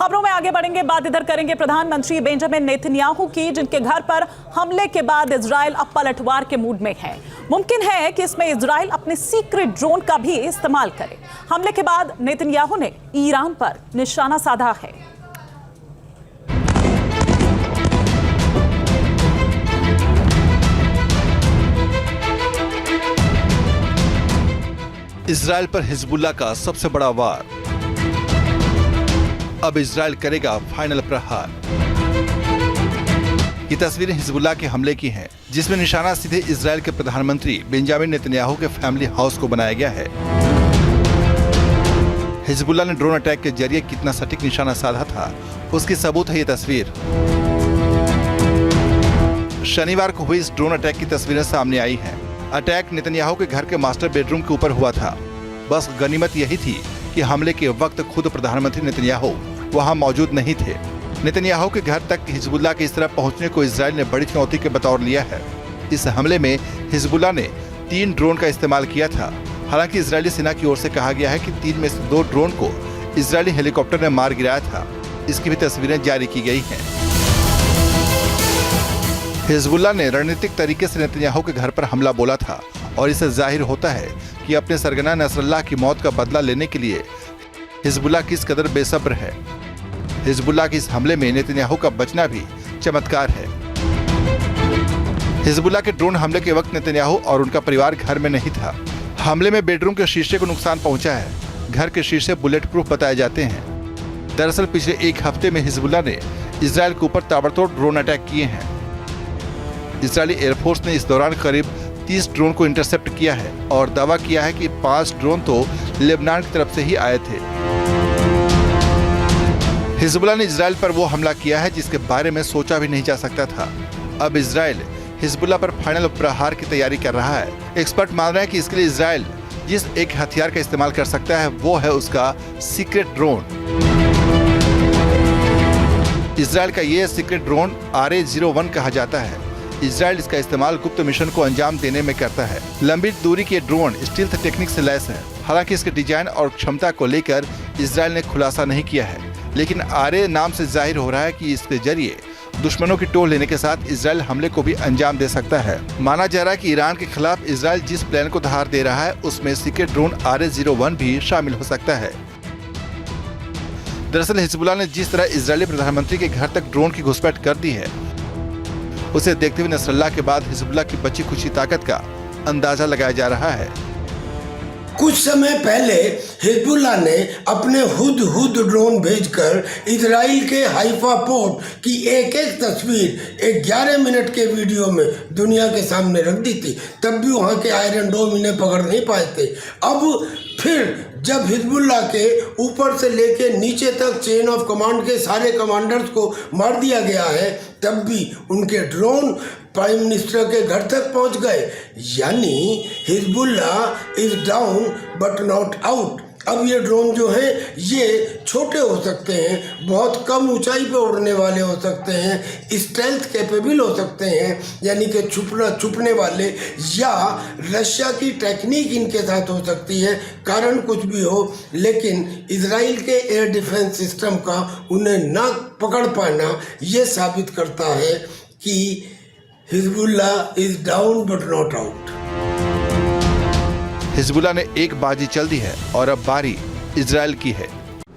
खबरों में आगे बढ़ेंगे, बात इधर करेंगे प्रधानमंत्री बेंजामिन नेतन्याहू की, जिनके घर पर हमले के बाद इजराइल अब पलटवार के मूड में है। मुमकिन है कि इसमें इजराइल अपने सीक्रेट ड्रोन का भी इस्तेमाल करे। हमले के बाद नेतन्याहू ने ईरान पर निशाना साधा है। इजराइल पर हिजबुल्लाह का सबसे बड़ा वार। अब इजराइल करेगा फाइनल प्रहार। ये तस्वीरें हिजबुल्लाह के हमले की हैं, जिसमें निशाना सीधे इजराइल के प्रधानमंत्री बेंजामिन नेतन्याहू के फैमिली हाउस को बनाया गया है। हिजबुल्लाह ने ड्रोन अटैक के जरिए कितना सटीक निशाना साधा था, उसकी सबूत है ये तस्वीर। शनिवार को हुई इस ड्रोन अटैक की तस्वीरें सामने आई हैं। अटैक नेतन्याहू के घर के मास्टर बेडरूम के ऊपर हुआ था। बस गनीमत यही थी कि हमले के वक्त खुद प्रधानमंत्री नेतन्याहू वहां मौजूद नहीं थे। नेतन्याहू के घर तक हिजबुल्लाह के इस तरह पहुंचने को इजराइल ने बड़ी चुनौती के बतौर लिया है। इस हमले में हिजबुल्लाह ने 3 ड्रोन का इस्तेमाल किया था। हालांकि इजरायली सेना की ओर से कहा गया है कि 3 में से 2 ड्रोन को इजरायली हेलीकॉप्टर ने मार गिराया था। इसकी भी तस्वीरें जारी की गई हैं। हिजबुल्लाह ने रणनीतिक तरीके से नेतन्याहू के घर पर हमला बोला था और इससे जाहिर होता है कि अपने सरगना नसरल्लाह की मौत का बदला लेने के लिए हिजबुल्लाह किस कदर बेसब्र है। हिजबुल्लाह के इस हमले में नेतन्याहू का बचना भी चमत्कार है। हिजबुल्लाह के ड्रोन हमले के वक्त नेतन्याहू और उनका परिवार घर में नहीं था। हमले में बेडरूम के शीशे को नुकसान पहुंचा है। घर के शीशे बुलेट प्रूफ बताए जाते हैं। दरअसल पिछले 1 हफ्ते में हिजबुल्लाह ने इजराइल के ऊपर ताबड़तोड़ ड्रोन अटैक किए हैं। इजरायली एयरफोर्स ने इस दौरान करीब 30 ड्रोन को इंटरसेप्ट किया है और दावा किया है कि 5 ड्रोन तो लेबनान की तरफ से ही आए थे। हिजबुल्लाह ने इजराइल पर वो हमला किया है जिसके बारे में सोचा भी नहीं जा सकता था। अब इजराइल हिजबुल्लाह पर फाइनल प्रहार की तैयारी कर रहा है। एक्सपर्ट मान रहे हैं कि इसके लिए इजराइल जिस एक हथियार का इस्तेमाल कर सकता है वो है उसका सीक्रेट ड्रोन। इजराइल का ये सीक्रेट ड्रोन RA-01 कहा जाता है। इजराइल इसका इस्तेमाल गुप्त मिशन को अंजाम देने में करता है। लंबी दूरी के ड्रोन स्टील्थ टेक्निक से लैस है। हालांकि इसके डिजाइन और क्षमता को लेकर इजराइल ने खुलासा नहीं किया है, लेकिन RA नाम से जाहिर हो रहा है कि इसके जरिए दुश्मनों की टोह लेने के साथ इजराइल हमले को भी अंजाम दे सकता है। माना जा रहा है कि ईरान के खिलाफ इजराइल जिस प्लान को धार दे रहा है उसमें सीक्रेट ड्रोन RA-01 भी शामिल हो सकता है। दरअसल हिजबुल्लाह ने जिस तरह इजरायली प्रधानमंत्री के घर तक ड्रोन की घुसपैठ कर दी है, उसे देखते हुए नसरल्लाह के बाद हिजबुल्लाह की बची खुची ताकत का अंदाजा लगाया जा रहा है। कुछ समय पहले हिजबुल्लाह ने अपने हुद ड्रोन भेजकर इजराइल के हाइफा पोर्ट की एक तस्वीर 11 मिनट के वीडियो में दुनिया के सामने रख दी थी। तब भी वहाँ के आयरन डोम इन्हें पकड़ नहीं पाए थे। अब फिर जब हिजबुल्लाह के ऊपर से लेके नीचे तक चेन ऑफ कमांड के सारे कमांडर्स को मार दिया गया है, तब भी उनके ड्रोन प्राइम मिनिस्टर के घर तक पहुंच गए। यानी Hezbollah is down but not out. अब ये ड्रोन जो है ये छोटे हो सकते हैं, बहुत कम ऊंचाई पे उड़ने वाले हो सकते हैं, स्टेल्थ कैपेबल हो सकते हैं, यानी कि छुपने वाले, या रशिया की टेक्निक इनके साथ हो सकती है। कारण कुछ भी हो, लेकिन इजराइल के एयर डिफेंस सिस्टम का उन्हें न पकड़ पाना ये साबित करता है कि Hezbollah is down but not out. Hezbollah ने एक बाजी चल दी है और अब बारी इजराइल की है।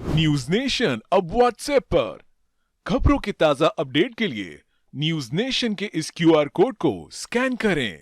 न्यूज नेशन अब व्हाट्सएप पर खबरों की ताजा अपडेट के लिए न्यूज नेशन के इस QR कोड को स्कैन करें।